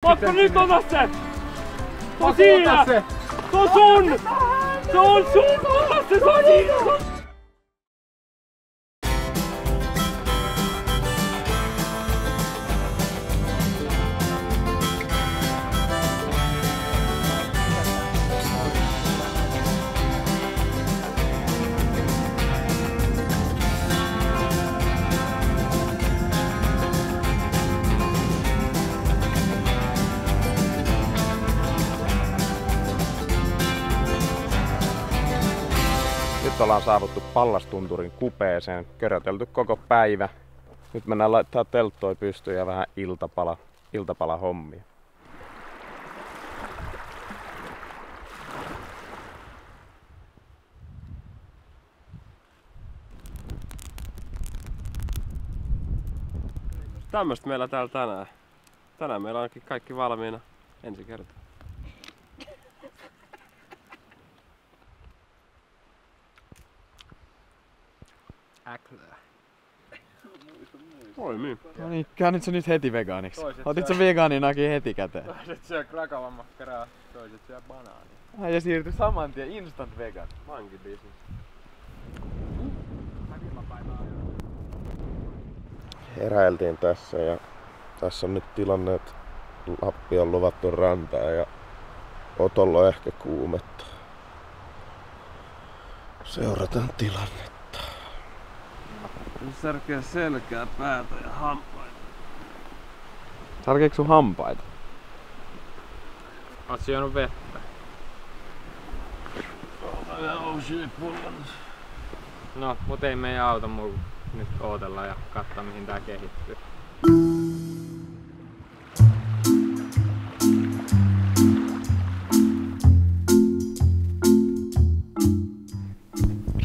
Pakko nyt ota se! Se on siinä! Se on sun! Se on sun! Ota se! Se on siinä! Nyt ollaan saavuttu Pallastunturin kupeeseen, körötelty koko päivä. Nyt mennään laittaa telttoi pystyyn ja vähän iltapala hommia. Tämmöstä meillä täällä tänään. Tänään meillä onkin kaikki valmiina ensi kertaa. Oi niin. No niin, käännit sä nyt heti vegaaniksi? Otit sä vegaaninakin heti käteen? Toiset syö krakavan makkaraa, toiset syö banaania. Ai ja siirtyi saman tien instant vegan. Vankibusiness. Heräiltiin tässä ja tässä on nyt tilanne, että Lappi on luvattu rantaa ja Otolla on ehkä kuumetta. Seurataan tilannetta. Särkeä selkää, päätä ja hampaita. Särkeekö sun hampaita? Oot sä juonut vettä? No, mut ei meidän auta muu nyt ootella ja katsoa mihin tää kehittyy.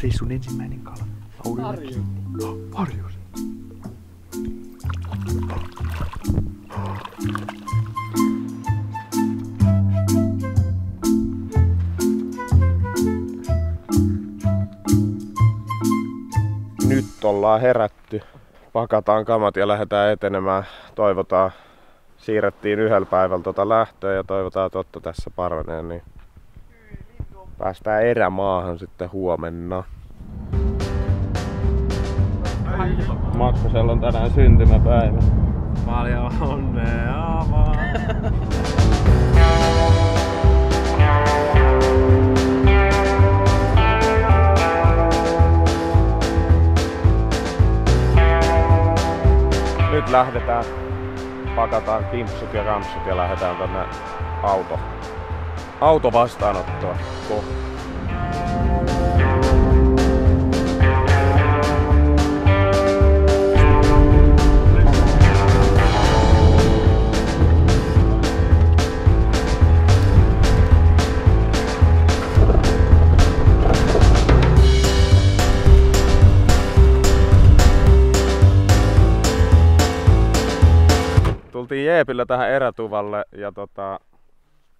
Reissun ensimmäinen kala. Laurilla kiinni. Harjus. Nyt ollaan herätty. Pakataan kamat ja lähdetään etenemään. Toivotaan. Siirrettiin yhdellä päivällä tota lähtöä ja toivotaan, että Otto tässä paranee. Niin päästään erämaahan sitten huomenna. Makkosella on tänään syntymäpäivä. Paljon onnea vaan! Nyt lähdetään. Pakataan kimpsut ja rampsut ja lähdetään tänne autovastaanottoon kohti. Tultiin jeepillä tähän erätuvalle ja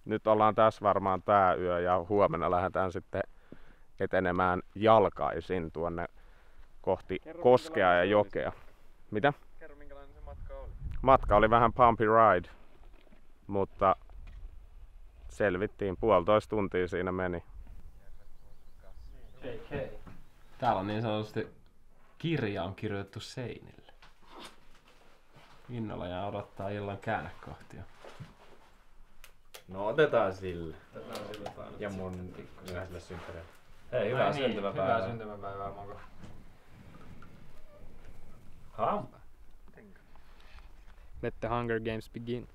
nyt ollaan tässä varmaan tää yö ja huomenna lähdetään sitten etenemään jalkaisin tuonne kohti koskea ja jokea. Mitä? Kerro minkälainen se matka oli. Matka oli vähän bumpy ride, mutta selvittiin. 1,5 tuntia siinä meni. Täällä on niin sanotusti kirja on kirjoitettu seinille. Innolla ja odottaa illan käännekohtia. No otetaan sille. Ja mun myöhäiselle synttäreille. Hei, hyvää syntymäpäivää. Hyvää syntymäpäivää, Moko. Hampa. Let the Hunger Games begin.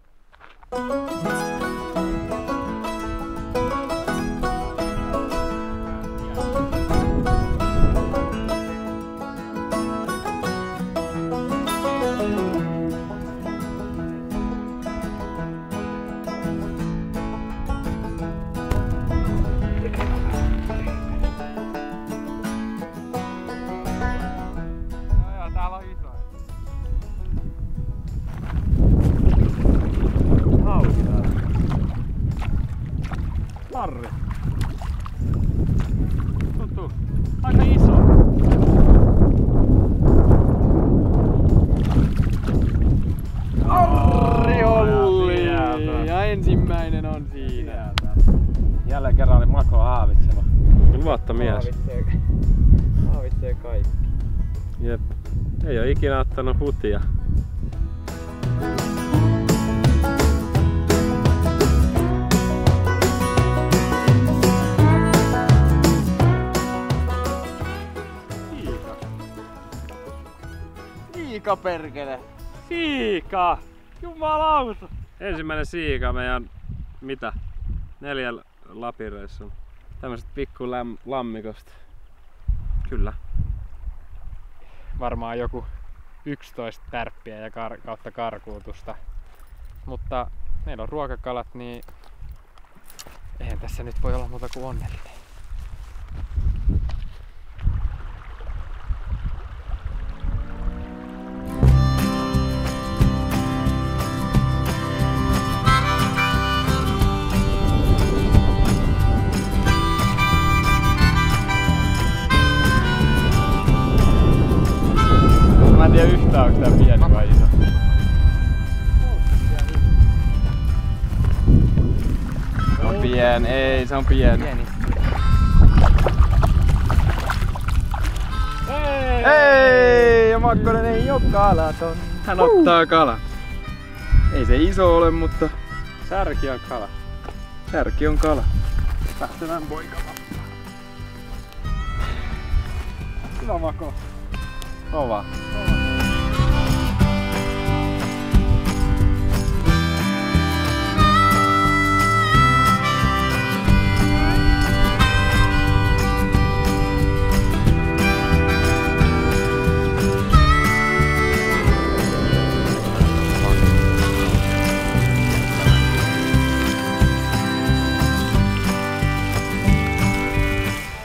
Täällä on isoja. Hauki täällä. siinä. Jälleen kerran oli Mako haavitseva. Luotta mies. Haavitsee kaikki. Jep. Ei oo ikinä ottanut hutia. Siika perkele! Siika! Jumalauta! Ensimmäinen siika meidän, mitä? 4 Lapin-reissun. Tämmöset pikku lammikosta. Kyllä. Varmaan joku 11 tärppiä ja kautta karkuutusta. Mutta meillä on ruokakalat, niin eihän tässä nyt voi olla muuta kuin onnellinen. Mä en tiedä yhtään, onko tää pieni vai iso. Se on pieni, ei se on pieni. Ei! Ja Makkonen ei oo kalaton. Hän ottaa kala. Ei se iso ole, mutta Särki on kala. särki on kala. Lähtevän poika. Hyvä Mako. Kova.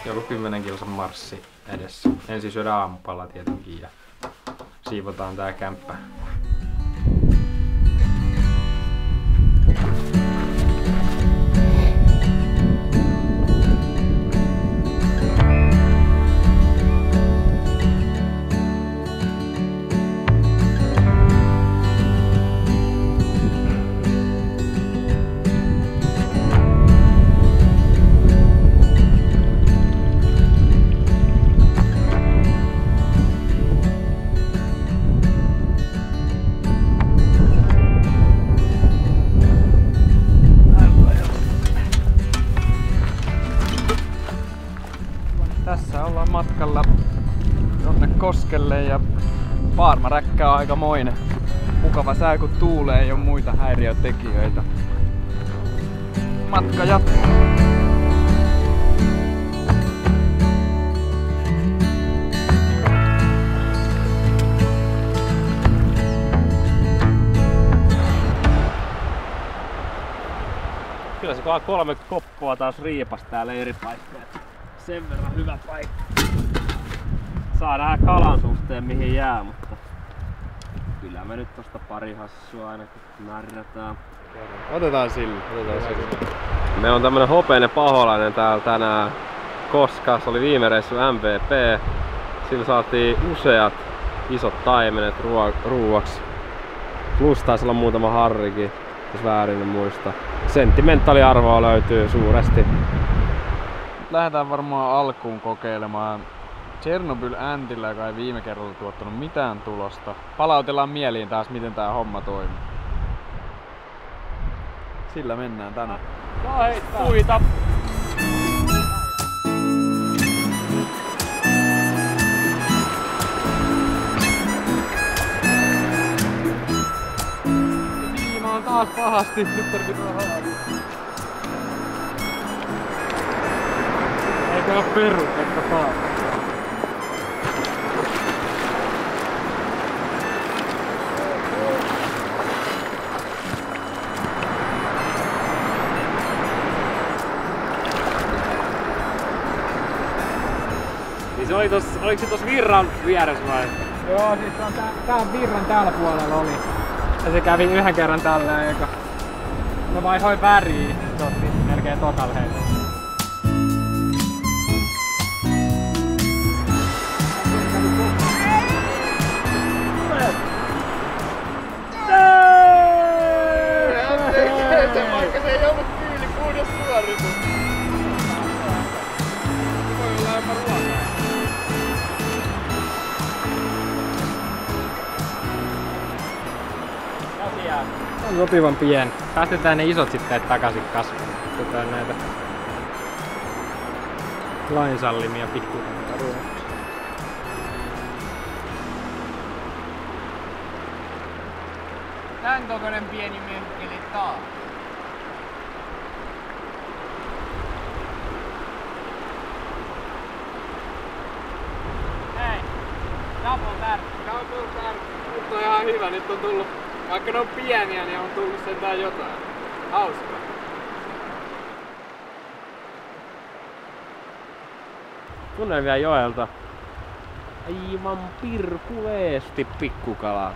Joku 10 kilsan marssi edessä. Ensin syödään aamupalla tietenkin ja siivotaan tää kämppä. Tässä ollaan matkalla tonne koskelle ja paarmaräkkä on aikamoinen. Mukava sää kun tuulee, ei oo muita häiriötekijöitä. Matka jatkuu. Kyllä se 3 koppoa taas riipas tää leiripaikka. Sen verran hyvä paikka. Saa nähdä kalan suhteen mihin jää, mutta kyllä me nyt tosta pari hassua aina kun märrätään. Otetaan sillä. Me on tämmönen hopeinen paholainen täällä tänään, koska se oli viime reissu MVP. Sillä saatiin useat isot taimenet ruuaksi. Plus taisi olla muutama harrikin, jos väärin en muista. Sentimentaaliarvoa löytyy suuresti. Lähdetään varmaan alkuun kokeilemaan Chernobyl Antilla, joka ei viime kerralla tuottanut mitään tulosta. Palautellaan mieliin taas, miten tää homma toimii. Sillä mennään tänään. Saa heittää puita! Viima on taas pahasti, nyt tarvitaan haavia. Eikö oo peruketta taas? Niin se oli oliko se tossa virran vieressä vai? Joo, siis tää on virran täällä puolella oli. Ja se kävi yhden kerran tällä eikä. Mä vaihoin väriä, se otti melkein tokalla heitolla. Se vaikka se ei ollut kiinni. karku. Voi olla jopa ruokaa. Tosiaan. On sopivan pieni. Päästetään ne isot sitten takaisin kasvamaan. Otetaan näitä lainsallimia pikkurenkaita ruokaa. Tän kokoinen pieni menkkeli taas. Hei! Double tap! Double tap. Nyt on ihan hyvä. Nyt on tullut, vaikka ne on pieniä, niin on tullut sentään jotain. Hauskaa. Tunnen vielä joelta aivan pirkuleesti pikkukalaa.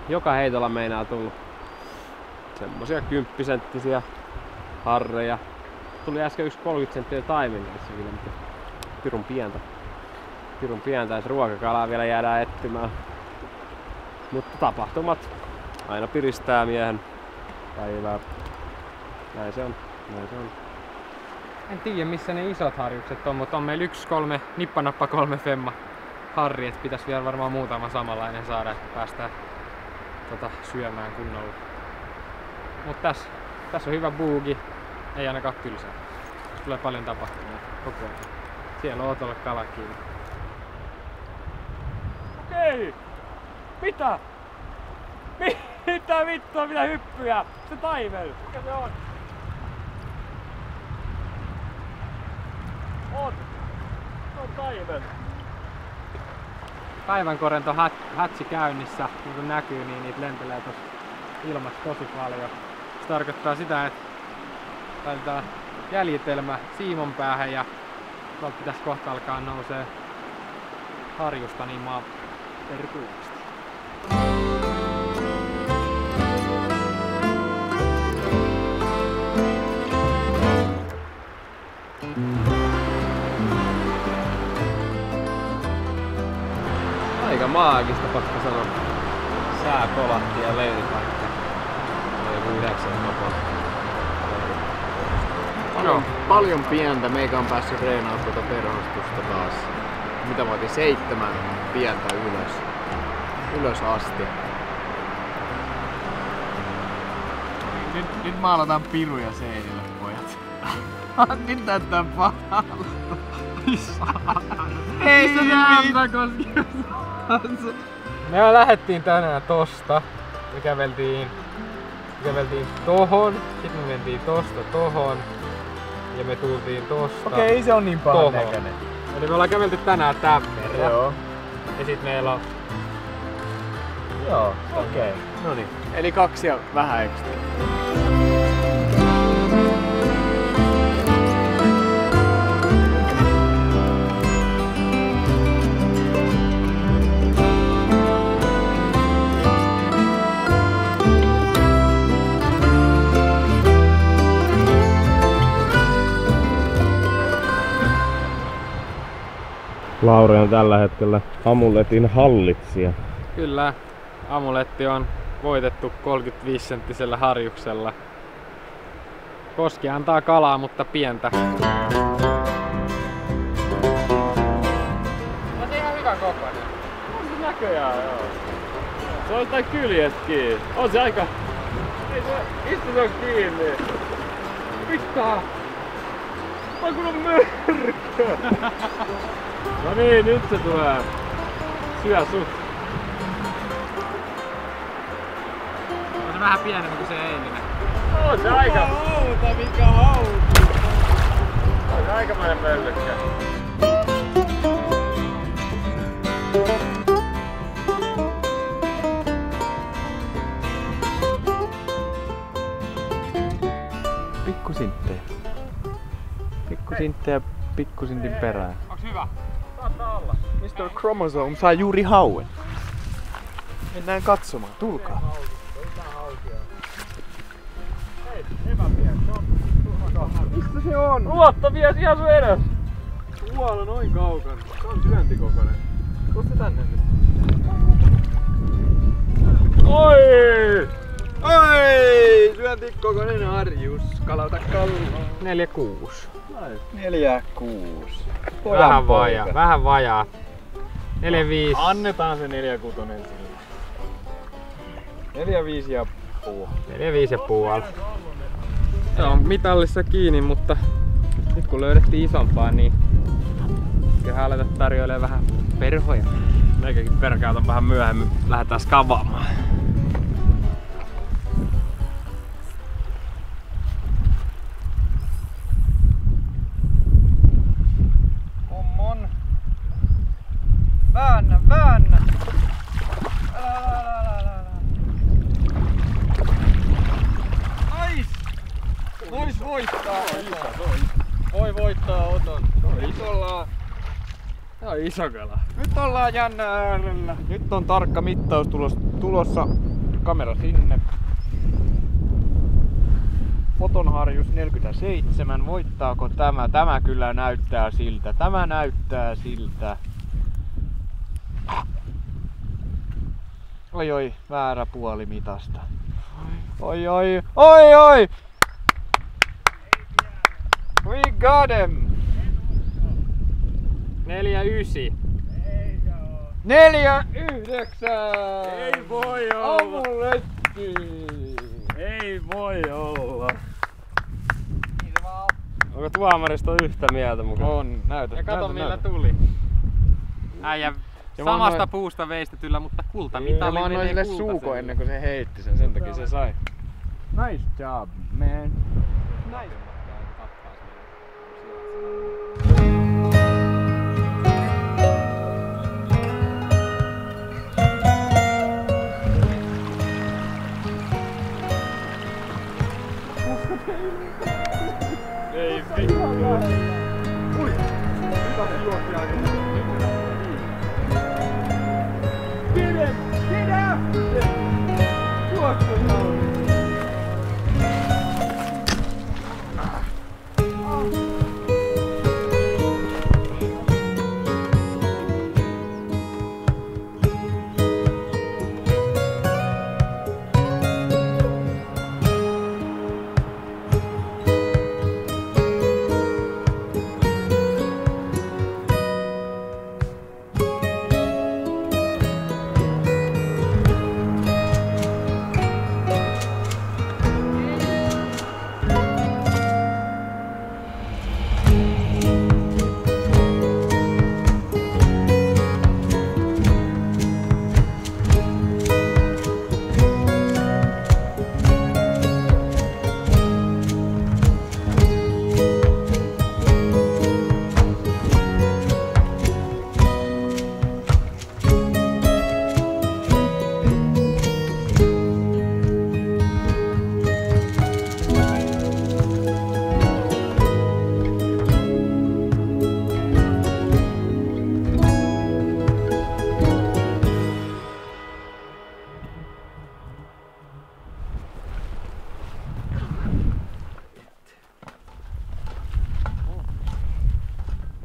Joka heitolla meinaa tullut semmosia 10-senttisiä harreja. Tuli äsken yksi 30 senttiä taimenkeissäkin, mutta pirun pientä. Pirun pientä, jos ruokakalaa vielä jäädään etsimään. Mutta tapahtumat aina piristää miehen päivää. Näin se on. Näin se on. En tiedä missä ne isot harjukset on, mutta on meillä 1-3 nippanappa 3 femma harri, et pitäis vielä varmaan muutama samanlainen saada, että päästään syömään kunnolla. Mut tässä on hyvä buugi, ei ainakaan tylsää. Tulee paljon tapahtumia koko ajan. Siellä on Otolle kala kiinni. Okei! Mitä? Mitä vittua, mitä hyppyjä? Se taivel! Mikä se on? On! Se on taivel! Päivänkorento hatsi käynnissä, niin kuin näkyy, niin niitä lentelee tuossa ilmassa tosi paljon. Se tarkoittaa sitä, että laitetaan jäljitelmä siimon päähän ja tuolta pitäisi kohta alkaa nousee harjusta niin maa perkuusti. Aika maagista, pakko sanoa. Sää kolahti ja leiripaikka. Oli joku 9 vapaa. Paljon pientä. Meikä on päässyt reenaamaan tuota perhostusta taas. Mitä mä otin? 7 pientä ylös asti. Nyt maalataan piruja seinille, pojat. Nyt näyttää pahalta. Ei se jääpä koskee. Me lähdettiin tänään tosta. Me käveltiin tohon, sit me mentiin tosta tohon ja me tultiin tosta. Okei, se on niin pahan tohon. näköinen. Eli me ollaan kävelty tänään tämän verran. Joo. Ja sit meillä on... Joo, okei. Noniin. Eli 2 ja vähän ekstra. Lauri on tällä hetkellä amuletin hallitsija. Kyllä, amuletti on voitettu 35-senttisellä harjuksella. Koski antaa kalaa, mutta pientä. On se ihan hyvä kokoinen. On se näköjään, joo. Se on jotain kyljet kiinni. On se aika... Ei se... Mistä se on kiinni? Mitä? Ai kun on mörkö! No niin, nyt se tulee. Syö sut. On se vähän pienempi kuin se eilinen. On se aika... Mikä hauta! On se aikamoinen möllykkä. Pikkusinttejä. Pikkusinttejä pikkusintin perään. Onks hyvä? Saattaa olla. Mr. Chromosome saa juuri hauen. Mennään katsomaan, tulkaa. Hei, epäpieni. Mistä se on? Luottavies ihan sun edes. Tuolla noin kaukana. Se on syöntikokoinen. Tuossa tänne nyt. Oi! Oi! gigantin kokoinen harjus. Kalauta kalloon. 4-6. 4-6. Vähän vajaa. 4-5. Annetaan se 4-6 sille. 4-5 ja puu. 4-5,5. Se on mitallissa kiinni, mutta nyt kun löydettiin isompaa, niin kyllähän aletaan tarjoilee vähän perhoja. Meikäkin perkautan vähän myöhemmin. Lähdetään skavaamaan. Kommon. Väännä. Ais! Vois voittaa Oton. Voi voittaa Oton. Nyt ollaan... Se on iso kala. Nyt ollaan jännä äärellä. Nyt on tarkka mittaus tulossa. Kamera sinne. Oton harjus 47. Voittaako tämä? Tämä kyllä näyttää siltä. Tämä näyttää siltä. Oi, väärä puoli mitasta. Oi. We got him! 4-9. 4-9! Ei voi olla! Amuletti! Ei voi olla! Onko tuomarista yhtä mieltä mukaan? On, näytä. Ja kato millä tuli. Äijä samasta puusta veistetyllä, mutta kultamitali Mä annoin sille suuko ennen kuin se heitti sen takia se sai. Nice job, man. Nice. Ei vittu. Ui! Hyvä se juoksi aika. Get after it! Juoksu Lauri!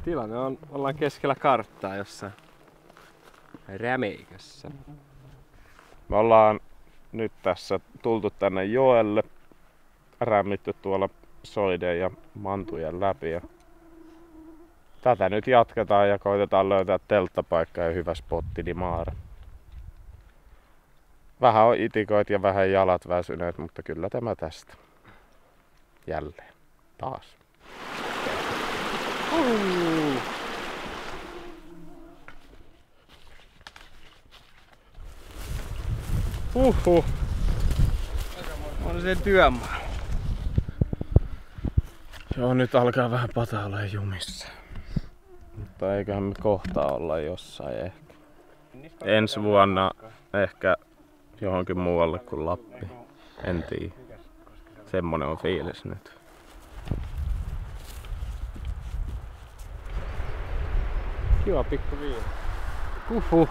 Tilanne on, ollaan keskellä karttaa jossain rämeikässä. Me ollaan nyt tässä tultu tänne joelle, rämmitty tuolla soiden ja mantujen läpi. Ja tätä nyt jatketaan ja koitetaan löytää telttapaikka ja hyvä spotti Dimaara. Vähän on itikoit ja vähän jalat väsyneet, mutta kyllä tämä tästä. Jälleen. Taas. On se työmaa. Joo, nyt alkaa vähän pata olla jumissa. Mutta eiköhän me kohta olla jossain ehkä. Ensi vuonna ehkä johonkin muualle kuin Lappi. En tiedä. Semmonen on fiilis nyt. Kiva pikku viina. Huhhuh.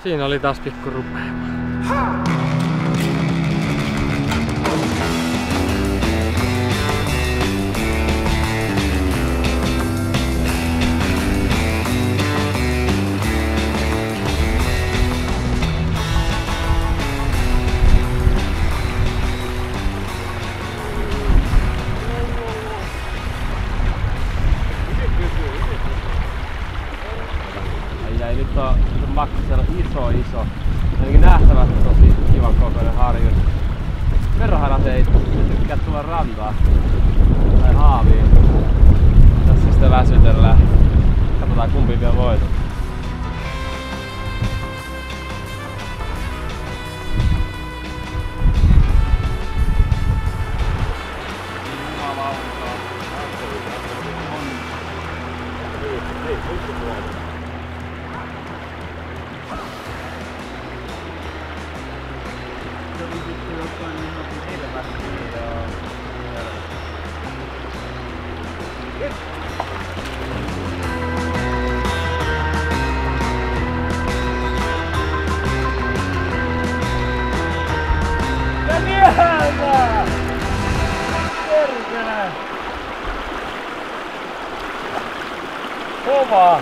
Siinä oli taas pikku rupeama. Kovaa!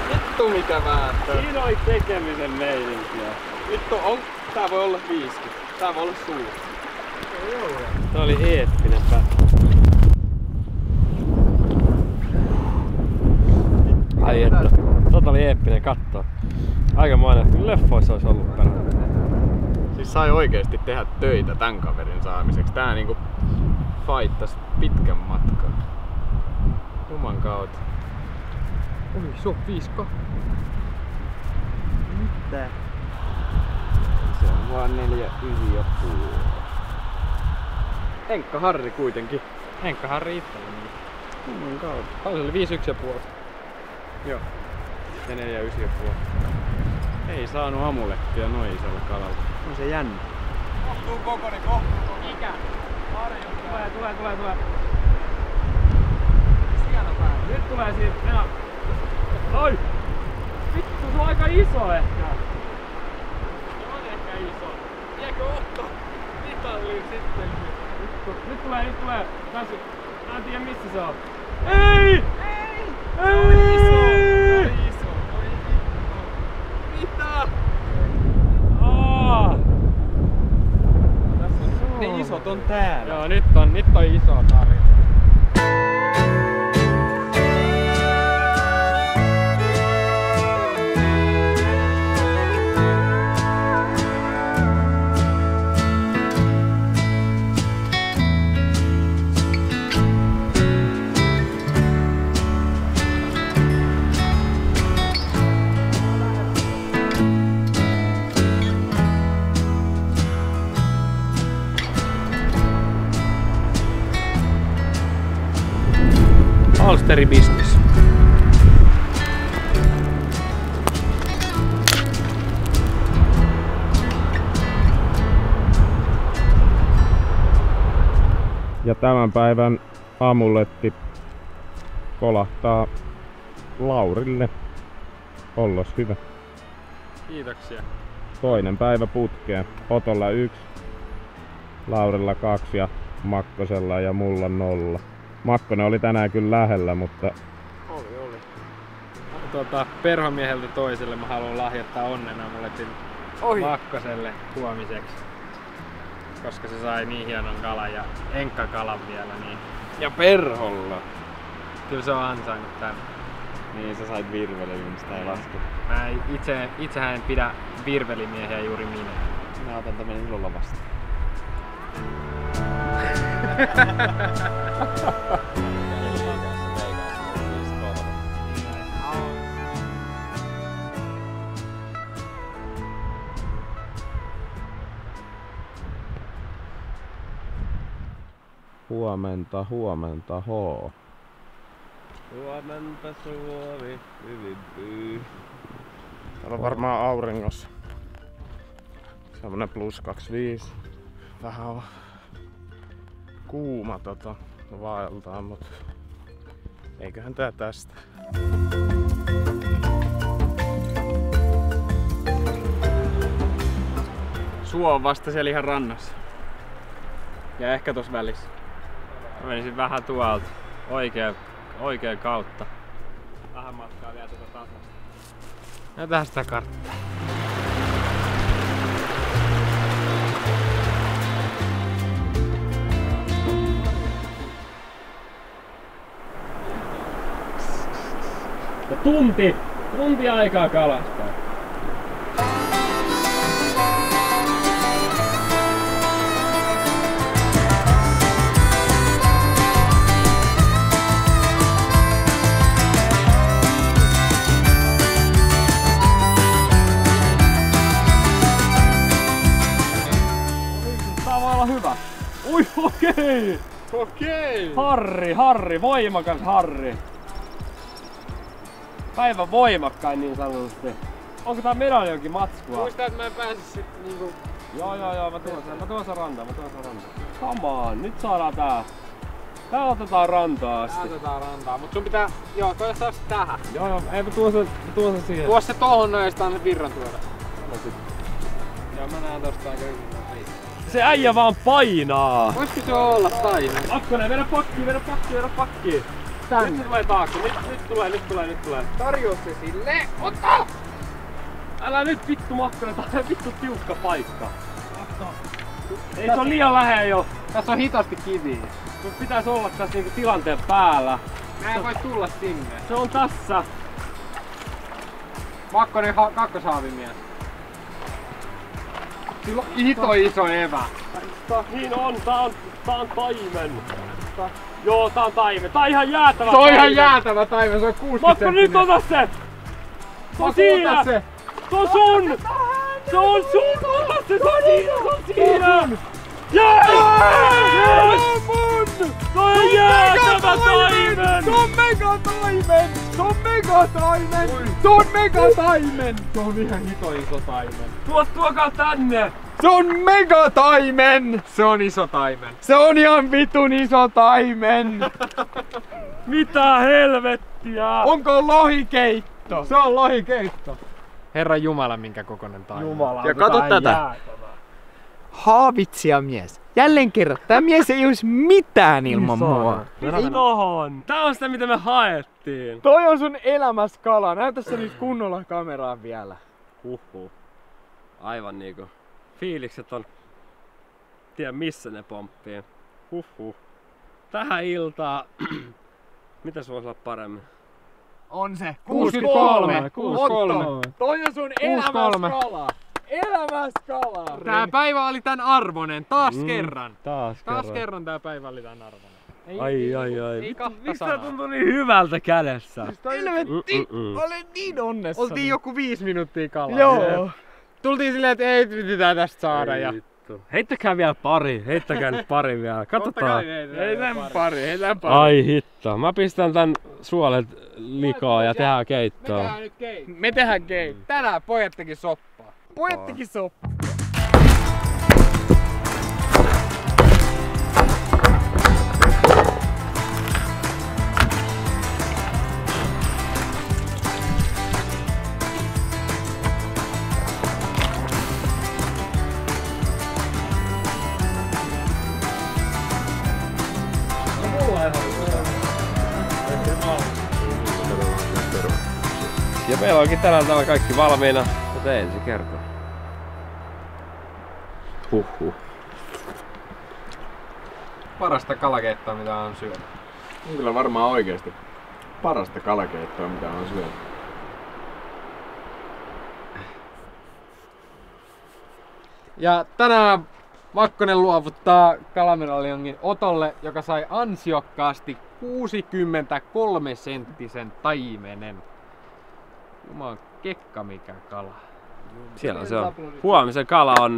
Vittu mikä vääntö. Siinä oli tekemisen meininkiä. Vittu on... Tää voi olla 50. Tää voi olla suuri. Tää oli eeppinen pätkä. Ai että. Tota oli eeppinen kattoo. Aikamoinen. Leffoissa olisi ollut perä. Siis sai oikeesti tehdä töitä tän kaverin saamiseksi. Tää niinku faittas pitkän matkan. Juman kautta. Oi, se on 5K. Mitä? Se on vaan 4,9,5. Henkka Harri kuitenkin. Henkka Harri itselleni. Juman kautta. Paljon se oli 5,1,5. Joo. Ja 4,9,5. Ei saanut amulettia noin isolla kalalla. On se jännä. Kohtuu kokonen, kohtuu kokonen. Mikä? Tulee. Siellä päin. Nyt tulee siitä. Mennä. Ai! Vittu, se on aika iso ehkä. Se on ehkä iso. Viekö Otto mitalliin sitten? Nyt tulee. Tässä. Mä en tiedä missä se on. Ei! Se on iso. Mitä? Ne isot on täällä. Joo, nyt on iso tarina. Holsteri business. Ja tämän päivän amuletti kolahtaa Laurille. Ollos hyvä. Kiitoksia. Toinen päivä putkeen. Otolla 1, Laurilla 2 Makkosella ja mulla 0. Makkonen oli tänään kyllä lähellä, mutta... Oli. Perhomieheltä toiselle mä haluan lahjoittaa onnen amuletin Makkoselle huomiseksi. Koska se sai niin hienon kalan ja enkkakalan vielä, niin Ja Perholla. kyllä se on ansainnut tän. Niin sä sait virvelin, sitä ei lasketa. Mä itsehän en pidä virvelimiehiä juuri minä. Mä otan tämän ilolla vastaan. Huomenta hoo. Huomenta Suomi, hyvin. Täällä on varmaan auringossa. Semmonen +25. Vähän on kuuma vaeltaa, mut eiköhän tää tästä. Suo on vasta siellä ihan rannassa. Ja ehkä tossa välissä. Mä menisin vähän tuolta oikean kautta. Vähän matkaa vielä tätä tasasta. Ja tästä karttaa. Ja tunti aikaa kalastaa. Tää voi olla hyvä. Ui, okei! Okei! Harri, voimakas Harri. Päivän voimakkain niin sanotusti. Onko tää medaljonkin matskua? Muista, että mä en pääse sit niinku... Joo, mä tuon sen rantaan. Come on, nyt saadaan tää. Tää otetaan rantaa asti. Otetaan rantaa, mut sun pitää... Joo, toi saa sit tähän. Joo, ei mä tuon sen siihen. Tuo se tohon noin ja sit anna virran tuoda. Joo, mä näen tosta aika hyvin. Se äijä vaan painaa! Voisiko se olla taimen? Akkonen, vedä pakkiin! Tänne. Nyt se tulee taakse, nyt tulee. Tarjoa se sille, ota! Älä nyt vittu Makkonen, tää on vittu tiukka paikka. Ei se on liian lähellä jo. Tässä on hitaasti kiviä. Sun pitäis olla tässä niinku tilanteen päällä. Mä en voi tulla sinne. Se on tässä. Makkonen kakkoshaavimies. Sillä on hito iso evä. Niin on, tää on taimen. Joo, tää on taimen. Tää on ihan jäätävä Se on taimen. ihan jäätävä taimen, se on 60 Makko, nyt ota se! Se on siinä! Se. Se on sun! Se on sun! Ota se! Se on siinä! Yes! Se on jäätävä taimen! Se on megataimen! Se on megataimen! Se on megataimen! Se on ihan hito iso taimen. Tuokaa tänne! Se on megataimen! Se on iso taimen. Se on ihan vitun iso taimen! Mitä helvettiä? Onko lohikeitto? Se on lohikeitto. Herra Jumala, minkä kokoinen taimen. Jumala, Ja kato tätä. Haavitsija mies. Jälleen kerran, tää mies ei olisi mitään ilman mua. Tohon! Tää on sitä mitä me haettiin. Toi on sun elämäs kala. Näytä se nyt kunnolla kameraan vielä. Huhhuh. Aivan niinku. Fiilikset on... Tiedä missä ne pomppii. Huhhuh. Tähän iltaan... Mitä se voisi olla paremmin? On se. 63. Toi on sun elämäs kala. Elämäs kala. Tää päivä oli tän arvonen, taas kerran. Taas kerran tää päivä oli tän arvonen. Ai. Ei kahta Mistä sanaa. tuntuu niin hyvältä kädessä? Helvetti, olen niin onnessani. Oltiin joku 5 minuuttia kalaa. Joo. Tultiin silleen, että ei pitää tästä saada. Ja... Heittäkää vielä pari. Heittäkää nyt pari vielä. Katsotaan. Heitän pari. Ai hitto. Mä pistän tän suolet likaa ja tehdään keittoa. Me tehdään keittoa. Tänään pojat teki soppaa. Pojat teki soppaa. Ja meillä onkin tänään täällä kaikki valmiina, mutta ensi kertaa. Huhhuh. Parasta kalakeittoa mitä on syönyt. On kyllä varmaan oikeesti parasta kalakeittoa mitä on syönyt. Ja tänään Makkonen luovuttaa kalamedaljonkin Otolle, joka sai ansiokkaasti 63-senttisen taimenen. Juman kekka mikä kala. Siellä se on. Huomisen kala on...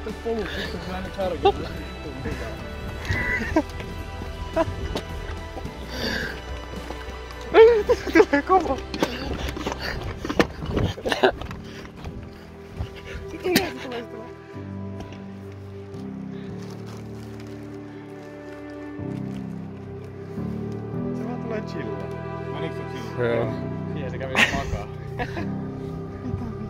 lähtee polut, sitten se aina karkilla. Tulee kova! Se tulee. Se vaan tulee chillaa. Menikö se chillaa? Joo. Siihen se kävi makaa. Mitä